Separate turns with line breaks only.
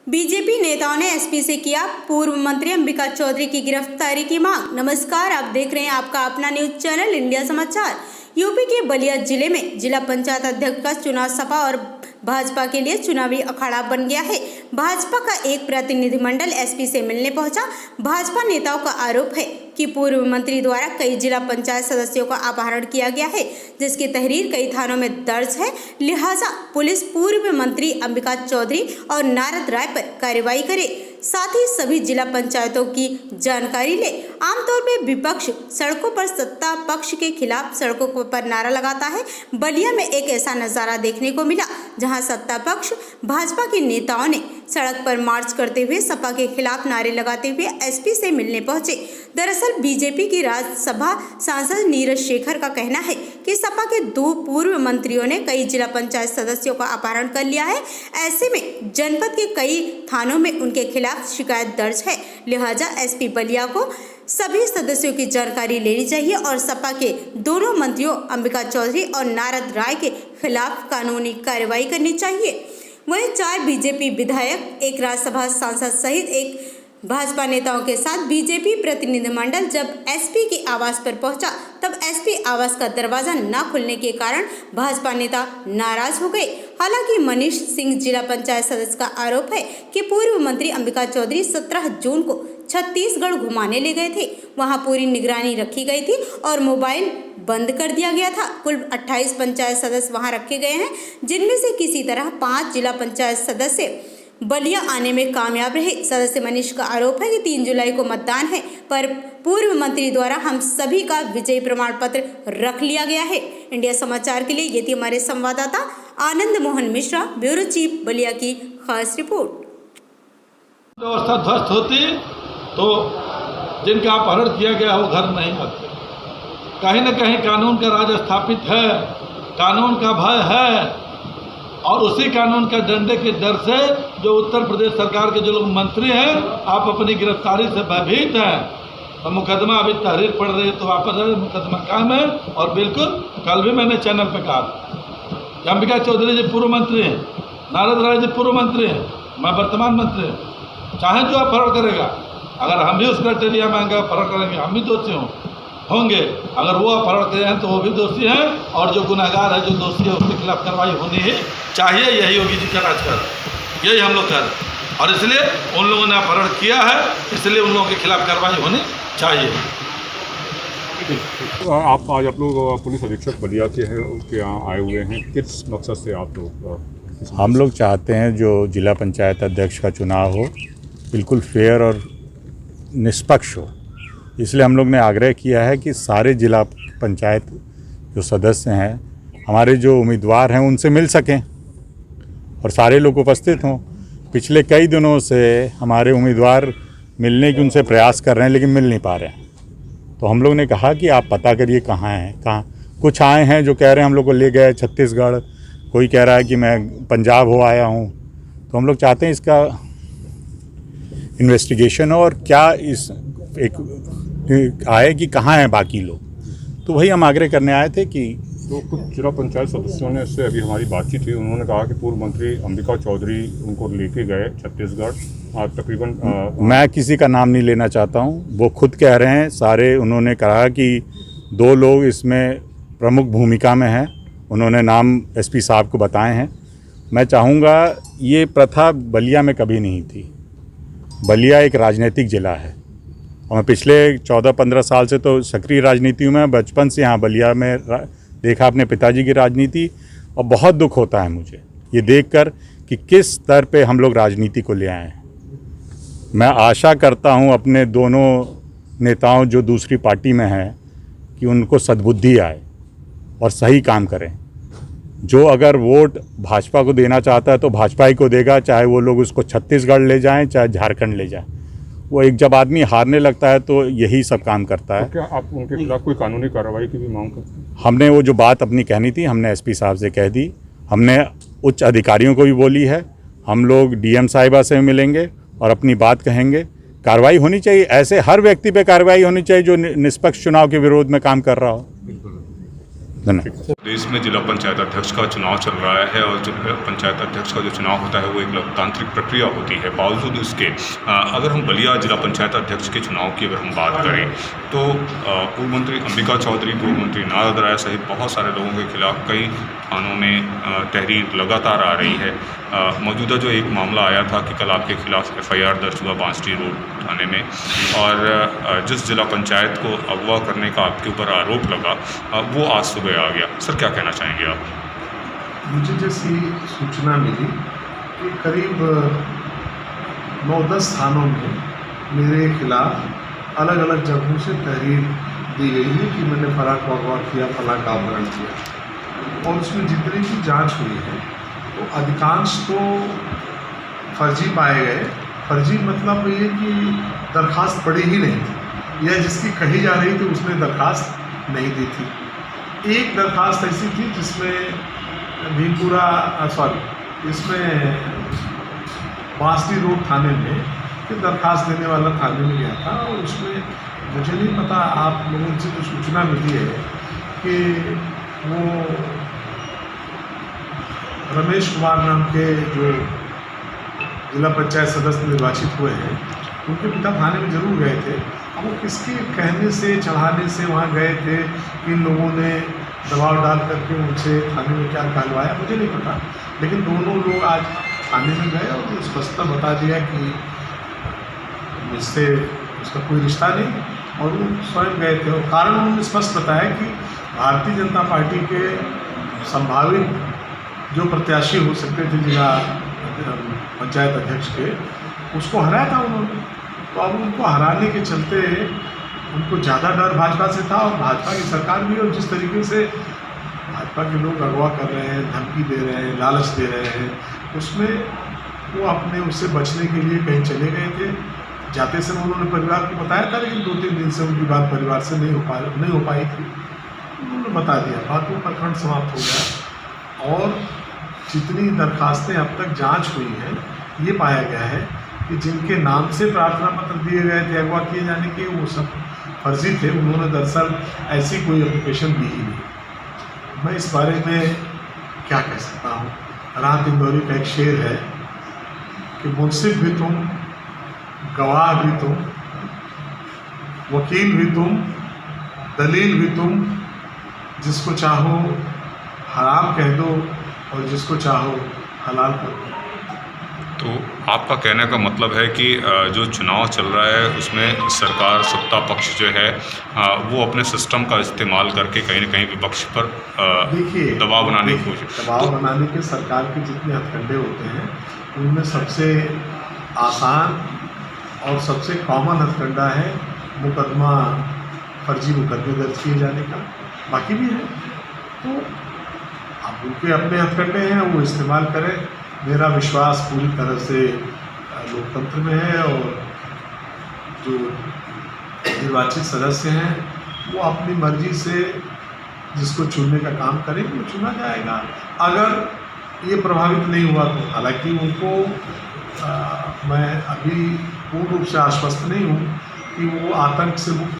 BJP नेताओं ने SP से किया पूर्व मंत्री अंबिका चौधरी की गिरफ्तारी की मांग। नमस्कार, आप देख रहे हैं आपका अपना न्यूज चैनल इंडिया समाचार। यूपी के बलिया जिले में जिला पंचायत अध्यक्ष का चुनाव सपा और भाजपा के लिए चुनावी अखाड़ा बन गया है। भाजपा का एक प्रतिनिधिमंडल एसपी से मिलने पहुंचा। भाजपा नेताओं का आरोप है कि पूर्व मंत्री द्वारा कई जिला पंचायत सदस्यों का अपहरण किया गया है, जिसकी तहरीर कई थानों में दर्ज है। लिहाजा पुलिस पूर्व मंत्री अंबिका चौधरी और नारद राय पर कार्रवाई करे, साथ ही सभी जिला पंचायतों की जानकारी ले। आमतौर पर विपक्ष सड़कों पर सत्ता पक्ष के खिलाफ सड़कों पर नारा लगाता है। बलिया में एक ऐसा नजारा देखने को मिला जहां सत्ता पक्ष भाजपा के नेताओं ने सड़क पर मार्च करते हुए सपा के खिलाफ नारे लगाते हुए एसपी से मिलने पहुंचे। दरअसल बीजेपी की राज्यसभा सांसद नीरज शेखर का कहना है कि सपा के 2 पूर्व मंत्रियों ने कई जिला पंचायत सदस्यों का अपहरण कर लिया है। ऐसे में जनपद के कई थानों में उनके खिलाफ शिकायत दर्ज है। लिहाजा एसपी बलिया को सभी सदस्यों की जानकारी लेनी चाहिए और सपा के दोनों मंत्रियों अंबिका चौधरी और नारद राय के खिलाफ कानूनी कार्रवाई करनी चाहिए। वहीं 4 बीजेपी विधायक, एक राज्यसभा सांसद सहित एक भाजपा नेताओं के साथ बीजेपी प्रतिनिधिमंडल जब एसपी के आवास पर पहुंचा, तब एसपी आवास का दरवाजा न खुलने के कारण भाजपा नेता नाराज हो गए। हालांकि मनीष सिंह जिला पंचायत सदस्य का आरोप है कि पूर्व मंत्री अंबिका चौधरी 17 जून को छत्तीसगढ़ घुमाने ले गए थे। वहां पूरी निगरानी रखी गई थी और मोबाइल बंद कर दिया गया था। कुल 28 पंचायत सदस्य वहां रखे गए हैं, जिनमें से किसी तरह 5 जिला पंचायत सदस्य बलिया आने में कामयाब रहे। सदस्य मनीष का आरोप है कि 3 जुलाई को मतदान है, पर पूर्व मंत्री द्वारा हम सभी का विजयी प्रमाण पत्र रख लिया गया है। इंडिया समाचार के लिए ये थी हमारे संवाददाता आनंद मोहन मिश्रा, ब्यूरो चीफ, बलिया की खास रिपोर्ट।
व्यवस्था ध्वस्त होती तो जिनका अपहरण किया गया वो घर नहीं आते। कहीं न कहीं कानून का राज स्थापित है, कानून का भय है, और उसी कानून का डंडे के डर से जो उत्तर प्रदेश सरकार के जो लोग मंत्री हैं, आप अपनी गिरफ्तारी से भयभीत हैं। तो मुकदमा अभी तहरीर पड़ रही है तो वापस मुकदमा काम है। और बिल्कुल कल भी मैंने चैनल पे कहा कि अंबिका चौधरी जी पूर्व मंत्री हैं, नारद राय जी पूर्व मंत्री हैं, मैं वर्तमान मंत्री हूँ। चाहे जो अपहरण करेगा, अगर हम भी उस क्राइटेरिया में अपहरण करेंगे, हम भी दोषी होंगे। अगर वो अपहरण करे हैं तो वो भी दोषी हैं, और जो गुनहगार है, जो दोषी है, उसके खिलाफ कार्रवाई होनी ही चाहिए। यही योगी जी का राजकारण, यही हम लोग कर रहे हैं। और इसलिए उन लोगों ने अपहरण किया है, इसलिए उन लोगों के खिलाफ कार्रवाई होनी चाहिए।
आप लोग पुलिस अधीक्षक बलिया के हैं, उनके यहाँ आए हुए हैं, किस मकसद से आप लोग?
हम लोग चाहते हैं जो जिला पंचायत अध्यक्ष का चुनाव हो बिल्कुल फेयर और निष्पक्ष हो। इसलिए हम लोग ने आग्रह किया है कि सारे जिला पंचायत जो सदस्य हैं, हमारे जो उम्मीदवार हैं, उनसे मिल सकें और सारे लोग उपस्थित हों। पिछले कई दिनों से हमारे उम्मीदवार मिलने की उनसे प्रयास कर रहे हैं, लेकिन मिल नहीं पा रहे हैं। तो हम लोग ने कहा कि आप पता करिए कहाँ हैं, कहाँ। कुछ आए हैं जो कह रहे हैं हम लोग को ले गए छत्तीसगढ़, कोई कह रहा है कि मैं पंजाब हो आया हूँ। तो हम लोग चाहते हैं इसका इन्वेस्टिगेशन हो और क्या इस एक आए कि कहाँ हैं बाकी लोग। तो वही हम आग्रह करने आए थे कि
तो कुछ जिला पंचायत सदस्यों ने से अभी हमारी बातचीत हुई, उन्होंने कहा कि पूर्व मंत्री अंबिका चौधरी उनको लेके गए छत्तीसगढ़ तकरीबन।
मैं किसी का नाम नहीं लेना चाहता हूं, वो खुद कह रहे हैं सारे। उन्होंने कहा कि 2 लोग इसमें प्रमुख भूमिका में हैं, उन्होंने नाम एसपी साहब को बताए हैं। मैं चाहूँगा, ये प्रथा बलिया में कभी नहीं थी। बलिया एक राजनीतिक ज़िला है और मैं पिछले 14-15 साल से तो सक्रिय राजनीति में, बचपन से यहाँ बलिया में देखा अपने पिताजी की राजनीति, और बहुत दुख होता है मुझे ये देखकर कि किस स्तर पे हम लोग राजनीति को ले आए हैं। मैं आशा करता हूँ अपने दोनों नेताओं जो दूसरी पार्टी में हैं कि उनको सद्बुद्धि आए और सही काम करें। जो अगर वोट भाजपा को देना चाहता है तो भाजपा ही को देगा, चाहे वो लोग उसको छत्तीसगढ़ ले जाएं, चाहे झारखंड ले जाएं। वो एक जब आदमी हारने लगता है तो यही सब काम करता है।
तो क्या आप उनके खिलाफ कोई कानूनी कार्रवाई की भी मांग करते हैं?
हमने वो जो बात अपनी कहनी थी, हमने एसपी साहब से कह दी, हमने उच्च अधिकारियों को भी बोली है। हम लोग डीएम साहिबा से मिलेंगे और अपनी बात कहेंगे। कार्रवाई होनी चाहिए, ऐसे हर व्यक्ति पे कार्रवाई होनी चाहिए जो निष्पक्ष चुनाव के विरोध में काम कर रहा हो। धन्यवाद।
देश में जिला पंचायत अध्यक्ष का चुनाव चल रहा है और जिला पंचायत अध्यक्ष का जो चुनाव होता है वो एक लोकतांत्रिक प्रक्रिया होती है। बावजूद इसके अगर हम बलिया जिला पंचायत अध्यक्ष के चुनाव की अगर हम बात करें तो पूर्व मंत्री अंबिका चौधरी, पूर्व मंत्री नारद राय सहित बहुत सारे लोगों के खिलाफ कई थानों में तहरीर लगातार आ रही है। मौजूदा जो एक मामला आया था कि कल आपके खिलाफ FIR दर्ज हुआ बांसडी रोड थाने में, और जिस जिला पंचायत को अगवा करने का आपके ऊपर आरोप लगा वो आज सुबह आ गया। सर, क्या कहना चाहेंगे आप?
मुझे जैसी सूचना मिली कि करीब 9-10 थानों में मेरे खिलाफ अलग अलग जगहों से तहरीर दी गई है कि मैंने फलां को अगवा किया, फलां का अपहरण किया, और उसमें जितनी भी जांच हुई है तो अधिकांश तो फर्जी पाए गए। फर्जी मतलब ये कि दरख्वास्त पड़ी ही नहीं थी, या जिसकी कही जा रही थी उसने दरख्वास्त नहीं दी थी। एक दरख्वास्त ऐसी थी जिसमें इसमें बांसडी रोड थाने में कि दरख्वास्त देने वाला थाने में गया था, और उसमें मुझे नहीं पता, आप लोगों से जो सूचना मिली है कि वो रमेश कुमार नाम के जो जिला पंचायत सदस्य निर्वाचित हुए हैं, उनके पिता थाने में जरूर गए थे। अब वो किसके कहने से, चढ़ाने से वहाँ गए थे, इन लोगों ने दबाव डाल करके उनसे थाने में क्या कहलवाया मुझे नहीं पता, लेकिन दोनों लोग आज थाने में गए और स्पष्टता बता दिया कि इससे उसका कोई रिश्ता नहीं, और वो स्वयं गए थे। और कारण उन्होंने स्पष्ट बताया कि भारतीय जनता पार्टी के संभावित जो प्रत्याशी हो सकते थे जिला पंचायत अध्यक्ष के, उसको हराया था उन्होंने। तो अब उनको हराने के चलते उनको ज़्यादा डर भाजपा से था, और भाजपा की सरकार भी, और जिस तरीके से भाजपा के लोग अगवा कर रहे हैं, धमकी दे रहे हैं, लालच दे रहे हैं, उसमें वो अपने उससे बचने के लिए कहीं चले गए थे। जाते समय उन्होंने परिवार को बताया था, लेकिन 2-3 दिन से उनकी बात परिवार से नहीं हो पाई थी। उन्होंने बता दिया, बातों का खंड समाप्त हो गया। और जितनी दरखास्तें अब तक जांच हुई हैं, ये पाया गया है कि जिनके नाम से प्रार्थना पत्र दिए गए थे अगवा किए जाने के, वो सब फर्जी थे। उन्होंने दरअसल ऐसी कोई एप्लीकेशन दी ही नहीं। मैं इस बारे में क्या कह सकता हूँ? राहत इंदौरी का एक शेर है कि मुंसिफ भी तुम, गवाह भी तुम, वकील भी तुम, दलील भी तुम, जिसको चाहो हराम कह दो और जिसको चाहो हलाल कर दो।
तो आपका कहने का मतलब है कि जो चुनाव चल रहा है उसमें सरकार, सत्ता पक्ष जो है वो अपने सिस्टम का इस्तेमाल करके कहीं ना कहीं विपक्ष पर दबाव बनाने की कोशिश,
दबाव बनाने के सरकार के जितने हथकंडे होते हैं उनमें सबसे आसान और सबसे कॉमन हथकंडा है मुकदमा, फर्जी मुकदमे दर्ज किए जाने का। बाकी भी है, तो अब उनके अपने हथकंडे हैं, वो इस्तेमाल करें। मेरा विश्वास पूरी तरह से लोकतंत्र में है, और जो निर्वाचित सदस्य हैं वो अपनी मर्जी से जिसको चुनने का काम करेंगे वो चुना जाएगा। अगर ये प्रभावित नहीं हुआ तो हालांकि उनको मैं अभी पूर्ण रूप से आश्वस्त नहीं हूँ कि वो आतंक से मुक्त